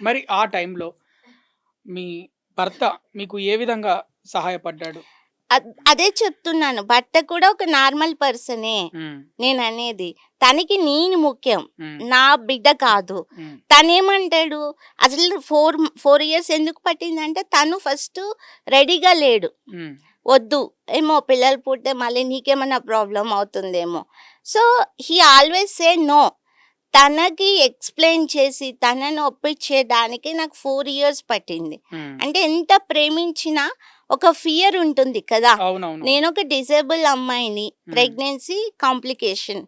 మరి ఆ టైంలో మీ భర్త మీకు ఏ విధంగా సహాయపడ్డాడు? అదే చెప్తున్నాను. భర్త కూడా ఒక నార్మల్ పర్సనే హ్మ్. నేననేది. తనకి నేను ముఖ్యం. హ్మ్. నా బిడ్డ కాదు. హ్మ్. తనేమంటాడు, అసలు 4 ఇయర్స్ ఎందుకు పట్టిందంటే తను ఫస్ట్ రెడీగా లేడు. హ్మ్. వద్దు, ఏమో పిల్లలు పుడితే మళ్ళీ నీకేమన్నా ప్రాబ్లమ్ అవుతుందేమో. So, he always say no. తనకి ఎక్స్‌ప్లెయిన్ చేసి తనని ఒప్పించేదానికి నాకు 4 ఇయర్స్ పట్టింది. హ్మ్. అంటే ఎంత ప్రేమించినా ఒక ఫియర్ ఉంటుంది కదా! అవునవును. నేనొక డిజేబుల్ అమ్మాయిని. హ్మ్. Pregnancy complication.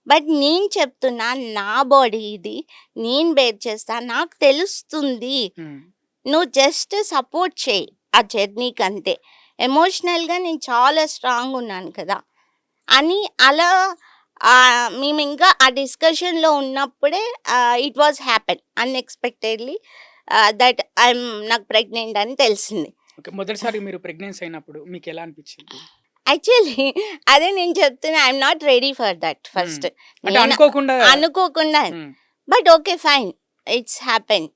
బట్ నేను చెప్తున్నా నా బాడీ ఇది. నేను బేర్ చేస్తా. నాకు తెలుస్తుంది. హ్మ్. నువ్వు జస్ట్ సపోర్ట్ చెయి ఆ జర్నీకంతే. ఎమోషనల్‌గా నేను చాలా స్ట్రాంగున్నాను కదా! అని అలా మేమింకా ఆ డిస్కషన్‌లో ఉన్నప్పుడే it was happen unexpectedly that నాకు ప్రెగ్నెంట్ అని తెలిసింది. ఓకే. మొదటిసారి మీరు ప్రెగ్నెన్సీ అయినప్పుడు మీకెలా అనిపిచ్చింది? యాక్చువల్లీ అదే నేను చెప్తున్నా I am not ready for that hmm. First. అంటే నేను అనుకోకుండా అనుకోకుండా hmm. But okay fine. It's happen.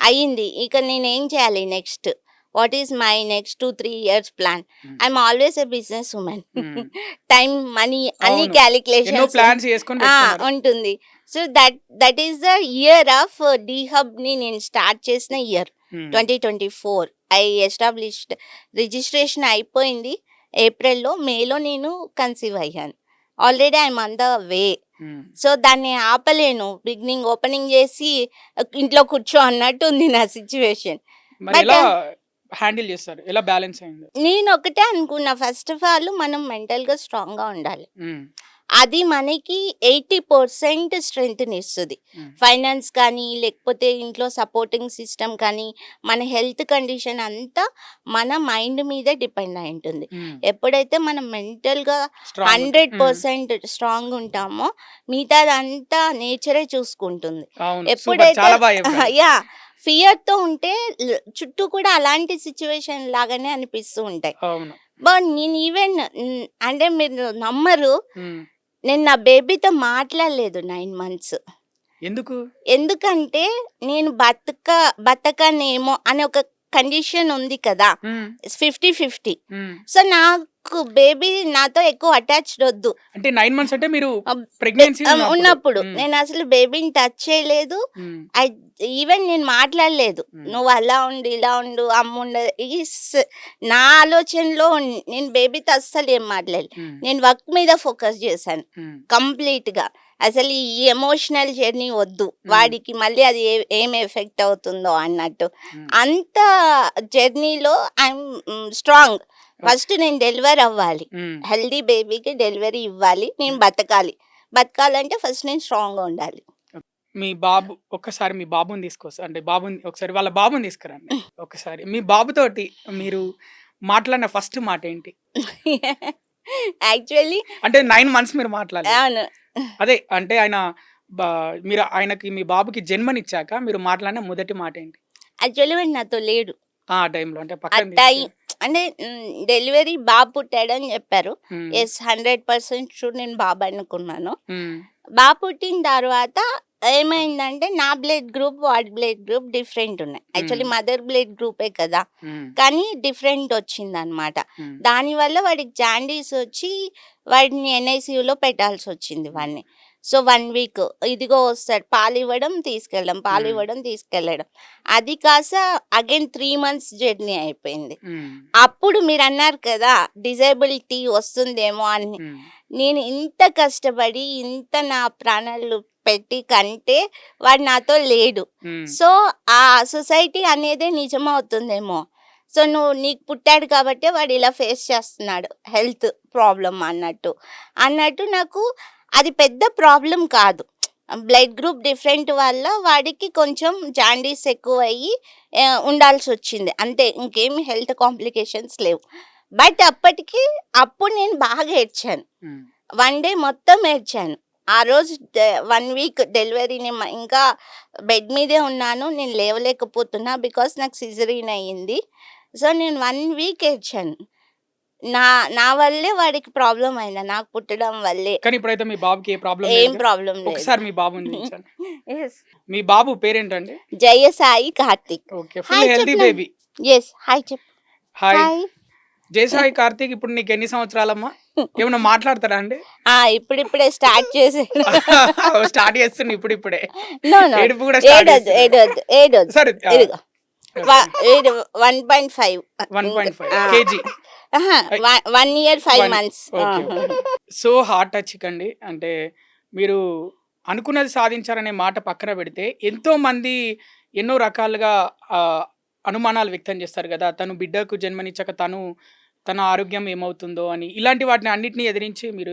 అయింది. ఇక నేనేం చేయాలి next? What is my next 2, 3 years plan? Hmm. I am always a business women. Hmm. Time, money అన్ని అవును. ఎన్నో క్యాలిక్యులేషన్స్ ప్లాన్స్ యేసుకొని పెట్టుకున్నారు. ఉంటుంది. So, that is the year of the హబ్‌ని నేను స్టార్ట్ చేసిన ఇయర్. హ్మ్. 2024 ఐ ఎస్టాబ్లిష్డ్. రిజిస్ట్రేషన్ అయిపోయింది ఏప్రిల్‌లో. మేలో నేను కన్సీవ్ అయ్యాను. Already I am on the way. హ్మ్. సో, దాన్ని ఆపలేను. బిగినింగ్ ఓపెనింగ్ చేసి ఇంట్లో కూర్చో అన్నట్టు ఉంది నా సిట్యుయేషన్. మరి బట్ ఎలా హ్యాండిల్ చేస్తారు? ఎలా బ్యాలెన్స్ అయింది? నేనొకటే అనుకున్నా, ఫస్ట్ ఆఫ్ ఆల్ మనం మెంటల్‌గా స్ట్రాంగ్‌గా ఉండాలి. హ్మ్. అది మనకి 80% స్ట్రెంగ్త్‌నిస్తది. హ్మ్. ఫైనాన్స్ కానీ, లేకపోతే ఇంట్లో సపోర్టింగ్ సిస్టమ్ కానీ, మన హెల్త్ కండిషన్ అంతా మన మైండ్ మీదే డిపెండ్ అయి ఉంటుంది. హ్మ్. ఎప్పుడైతే మనం మెంటల్‌గా స్ట్రాంగ్ ఉంటాం. హ్మ్. 100% స్ట్రాంగ్ ఉంటామో, మిగతాదంతా నేచరే చూసుకుంటుంది. అవును. సూపర్. ఎప్పుడైతే చాలా బా చెప్పారు. యాహ్! ఫియర్‌తో ఉంటే చుట్టూ కూడా అలాంటి సిట్యుయేషన్ లాగానే అనిపిస్తూ ఉంటాయి. అవును. బట్ నేను ఈవెన్ అంటే మీరు నమ్మరు, హ్మ్. నేను నా బేబీతో మాట్లాడలేదు 9 మంత్స్. ఎందుకు? ఎందుకంటే నేను బతకనేమో అనే ఒక కండిషన్ ఉంది కదా! హ్మ్. 50-50. హ్మ్. సో, నాకు బేబీ నాతో ఎక్కువ అటాచ్డ్ వద్దు. అంటే 9 మంత్స్ అంటే మీరు ఆహ్, ప్రెగ్నెన్సీ ఉన్నప్పుడు. ఉన్నప్పుడు హ్మ్. నేనసలు బేబీని టచ్ చేయలేదు. హ్మ్. ఐ ఈవెన్ నేను మాట్లాడలేదు. హ్మ్. నువ్వు అలా ఉండు, ఇలా ఉండు, అమ్ముండదు నా ఆలోచనలో నేను బేబీతో అస్సలు ఏం మాట్లాడలేదు. హ్మ్. నేను వర్క్ మీద ఫోకస్ చేశాను హ్మ్. కంప్లీట్‌గా. అసలు ఈ ఎమోషనల్ జర్నీ వద్దు. హ్మ్. వాడికి మళ్ళీ అది ఏం ఎఫెక్ట్ అవుతుందో అన్నట్టు. హ్మ్. అంత జర్నీలో ఐయామ్ స్ట్రాంగ్. ఫస్ట్ నేను డెలివర్ అవ్వాలి. హ్మ్. హెల్తీ బేబీకి డెలివరీ ఇవ్వాలి. నేను హ్మ్. బతకాలి. బతకాలంటే ఫస్ట్ నేను స్ట్రాంగ్‌గా ఉండాలి. మీ బాబు ఒక్కసారి మీ బాబుని అంటే బాబుని ఒకసారి వాళ్ళ బాబుని తీసుకురండి. ఒక్కసారి మీ బాబుతోటి మీరు మాట్లాడిన ఫస్ట్ మాట ఏంటి? యాక్చువల్లీ అంటే 9 మంత్స్ మీరు మాట్లాడలేదు. అవును. అదే అంటే బా మీరు ఆయనకి మీ బాబుకి జన్మనిచ్చాక మీరు మాట్లాడిన మొదటి మాట ఏంటి? యాక్చువల్లీ వాడు నాతో లేడు. ఆ టైంలో అంటే ఆ పక్కన టైం అంటే డెలివరీ బాబు పుట్టాడని చెప్పారు. హ్మ్. యెస్, 100% షూర్ నేను బాబు అనుకున్నాను. హ్మ్. బాబు పుట్టిన తర్వాత ఏమైందంటే నా బ్లడ్ గ్రూప్, వాడి బ్లడ్ గ్రూప్ డిఫరెంట్ ఉన్నాయి. హ్మ్. యాక్చువల్లీ మదర్ బ్లడ్ గ్రూపే కదా! హ్మ్. కానీ డిఫరెంట్ వచ్చిందనమాట. హ్మ్. దానివల్ల వాడికి జాండీస్ వచ్చి వాడిని ఎన్ఐసీయూలో పెట్టాల్సొచ్చింది హ్మ్. వాడిని. సో, 1 వీక్ ఇదిగో వస్తాడు పాలివ్వడం, తీసుకెళ్ళడం, హ్మ్. పాలివ్వడం, తీసుకెళ్ళడం. అది కాస్త అగైన్ 3 మంత్స్ జర్నీ అయిపోయింది. హ్మ్. అప్పుడు మీరన్నారు కదా! డిజేబిలిటీ వస్తుందేమో అని. హ్మ్. నేను ఇంత కష్టపడి, ఇంత నా ప్రాణాలు పెట్టి కంటే వాడు నాతో లేడు. హ్మ్. సో, ఆ సొసైటీ అనేదే నిజమవుతుందేమో. సో, నీకు పుట్టాడు కాబట్టే వాడు ఇలా ఫేస్ చేస్తున్నాడు హెల్త్ ప్రాబ్లమ్ అన్నట్టు నాకు అది పెద్ద ప్రాబ్లమ్ కాదు. బ్లడ్ గ్రూప్ డిఫరెంట్ వల్ల వాడికి కొంచెం జాండీస్ ఎక్కువయ్యి ఉండాల్సొచ్చింది. అంతే, ఇంకేమి హెల్త్ కాంప్లికేషన్స్ లేవు. బట్ అప్పుడు నేను బాగా ఏడ్చాను. హ్మ్. 1 డే మొత్తం ఏడ్చాను. ఆ రోజు 1 వీక్ డెలివరీని ఇంకా బెడ్ మీదే ఉన్నాను. నేను లేవలేకపోతున్నా బికాజ్ నాకు సిజరీన్ అయ్యింది. సో, నేను 1 వీక్ ఏడ్చాను. నా వల్లే వాడికి ప్రాబ్లం అయింది, నాకు పుట్టడం వల్లే. కానీ ఇప్పుడైతే మీ బాబుకి ఏ ప్రాబ్లం ఏం లేదు. ప్రాబ్లం లేదు. ఒకసారి మీ బాబుని దించండి. Yes. మీ బాబు పేరేంటండి? Jayasai Karthik. Okay, full healthy baby. Yes, hi చెప్పు. Hi hi. జయసాయి కార్తీక్, ఇప్పుడు నీకు ఎన్ని సంవత్సరాలమ్మా? ఏమన్నా మాట్లాడతారా అండి? ఇప్పుడిప్పుడే స్టార్ట్ చేసాను. స్టార్ట్ చేస్తున్నా ఇప్పుడిప్పుడే. నో నో, ఏడుపు కూడా స్టార్ట్ ఏడొద్దు. సరే, ఇదిగో 1.5 KG 1 year 5 months. So heart touch అండి. అంటే మీరు అనుకున్నది సాధించారనే మాట పక్కన పెడితే ఎంతో మంది ఎన్నో రకాలుగా అనుమానాలు వ్యక్తం చేస్తారు కదా, తను బిడ్డకు జన్మనిచ్చాక తన ఆరోగ్యం ఏమవుతుందో అని. ఇలాంటి వాటిని అన్నిటిని ఎదిరించి మీరు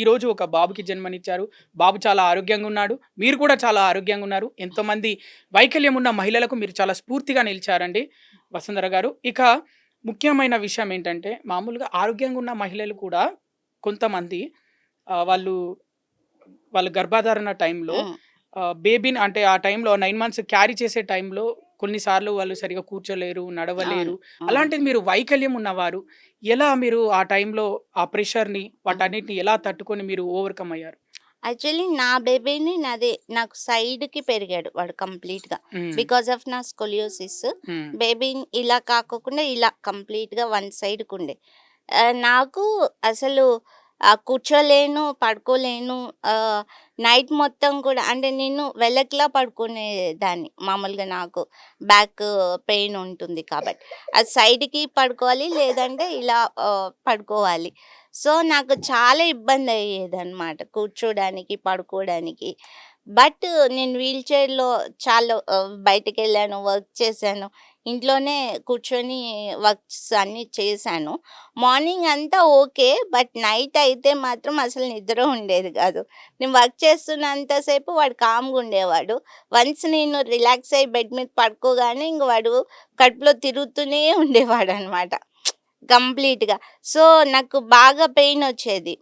ఈరోజు ఒక బాబుకి జన్మనిచ్చారు. బాబు చాలా ఆరోగ్యంగా ఉన్నాడు, మీరు కూడా చాలా ఆరోగ్యంగా ఉన్నారు. ఎంతోమంది వైకల్యం ఉన్న మహిళలకు మీరు చాలా స్ఫూర్తిగా నిలిచారండి వసుంధర గారు. ఇక ముఖ్యమైన విషయం ఏంటంటే, మామూలుగా ఆరోగ్యంగా ఉన్న మహిళలు కూడా కొంతమంది వాళ్ళు గర్భధారణ టైంలో బేబీని, అంటే ఆ టైంలో 9 months క్యారీ చేసే టైంలో కొన్నిసార్లు వాళ్ళు సరిగా కూర్చోలేరు, నడవలేరు. అలాంటిది మీరు వైకల్యం ఉన్నవారు ఎలా మీరు ఆ టైంలో ఆ ప్రెషర్ని వాటన్నిటిని ఎలా తట్టుకొని మీరు ఓవర్కమ్ అయ్యారు? యాక్చువల్లీ నా బేబీని నాకు సైడ్కి పెరిగాడు వాడు కంప్లీట్గా, బికాస్ ఆఫ్ నా స్కొలియోసిస్. బేబీ ఇలా కాకుండా ఇలా కంప్లీట్గా వన్ సైడ్కి ఉండే. నాకు అసలు కూర్చోలేను, పడుకోలేను. నైట్ మొత్తం కూడా అంటే నేను వెల్లకిలా పడుకునేదాన్ని. మామూలుగా నాకు బ్యాక్ పెయిన్ ఉంటుంది కాబట్టి అది సైడ్కి పడుకోవాలి, లేదంటే ఇలా పడుకోవాలి. సో నాకు చాలా ఇబ్బంది అయ్యేదన్నమాట కూర్చోడానికి, పడుకోవడానికి. బట్ నేను వీల్ చైర్లో చాలా బయటకు వెళ్ళాను, వర్క్ చేశాను, ఇంట్లోనే కూర్చొని వర్క్స్ అన్నీ చేశాను. మార్నింగ్ అంతా ఓకే, బట్ నైట్ అయితే మాత్రం అసలు నిద్ర ఉండేది కాదు. నేను వర్క్ చేస్తున్నంతసేపు వాడు కామ్గా ఉండేవాడు. వన్స్ నేను రిలాక్స్ అయ్యి బెడ్ మీద పడుకోగానే ఇంక వాడు కడుపులో తిరుగుతూనే ఉండేవాడు అనమాట కంప్లీట్గా. సో నాకు బాగా పెయిన్ వచ్చేది.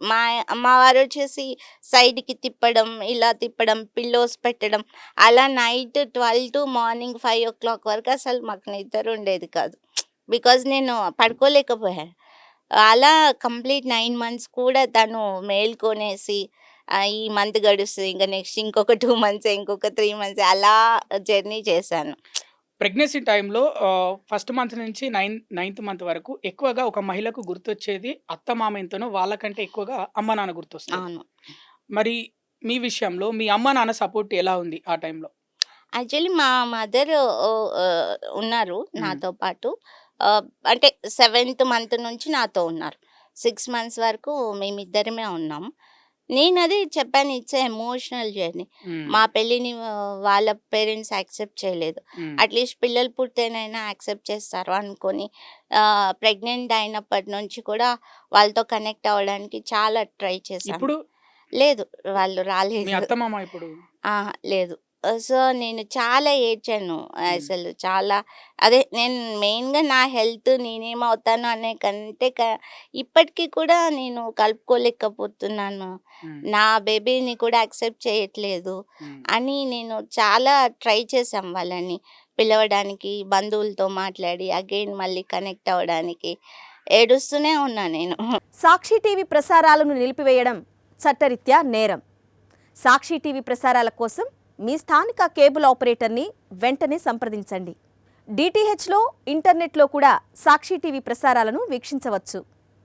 మా వారు వచ్చేసి సైడ్కి తిప్పడం, ఇలా తిప్పడం, పిల్లోస్ పెట్టడం, అలా నైట్ 12 to మార్నింగ్ 5 o'clock వరకు అసలు మాకు నిద్ర ఉండేది కాదు, బికాజ్ నేను పడుకోలేకపోయాను. అలా కంప్లీట్ 9 months కూడా తను మేల్కొనేసి ఈ మంత్ గడుస్తుంది, ఇంకా నెక్స్ట్ ఇంకొక 2 months, ఇంకొక 3 months అలా జర్నీ చేశాను. ప్రెగ్నెన్సీ టైంలో ఫస్ట్ మంత్ నుంచి 9th month వరకు ఎక్కువగా ఒక మహిళకు గుర్తొచ్చేది అత్త మామయ్యతోనో, వాళ్ళకంటే ఎక్కువగా అమ్మ నాన్న గుర్తొస్తుంది. అవును. మరి మీ విషయంలో మీ అమ్మ నాన్న సపోర్ట్ ఎలా ఉంది ఆ టైంలో? యాక్చువల్లీ మా మదర్ ఉన్నారు నాతో పాటు. అంటే 7th month నుంచి నాతో ఉన్నారు. 6 months వరకు మేమిద్దరమే ఉన్నాం. నేను అది చెప్పాను, ఇట్స్ ఎమోషనల్ జర్నీ. మా పెళ్ళిని వాళ్ళ పేరెంట్స్ యాక్సెప్ట్ చేయలేదు. అట్లీస్ట్ పిల్లలు పుడితేనైనా యాక్సెప్ట్ చేస్తారు అనుకొని ప్రెగ్నెంట్ అయినప్పటి నుంచి కూడా వాళ్ళతో కనెక్ట్ అవ్వడానికి చాలా ట్రై చేశాను. ఇప్పుడు లేదు, వాళ్ళు మీ రాలేదు. అత్త మామ ఇప్పుడు లేదు. సో నేను చాలా ఏడ్చాను అసలు. చాలా నేను మెయిన్గా నా హెల్త్ నేనేమవుతాను అనే కంటే ఇప్పటికీ కూడా నేను కలుపుకోలేకపోతున్నాను, నా బేబీని కూడా యాక్సెప్ట్ చేయట్లేదు అని నేను చాలా ట్రై చేశాం వాళ్ళని పిలవడానికి, బంధువులతో మాట్లాడి అగైన్ మళ్ళీ కనెక్ట్ అవ్వడానికి. ఏడుస్తూనే ఉన్నా నేను. సాక్షి టీవీ ప్రసారాలను నిలిపివేయడం చట్టరీత్యా నేరం. సాక్షి టీవీ ప్రసారాల కోసం మీ స్థానిక కేబుల్ ఆపరేటర్ని వెంటనే సంప్రదించండి. డిటిహెచ్లో, ఇంటర్నెట్లో కూడా సాక్షి టీవీ ప్రసారాలను వీక్షించవచ్చు.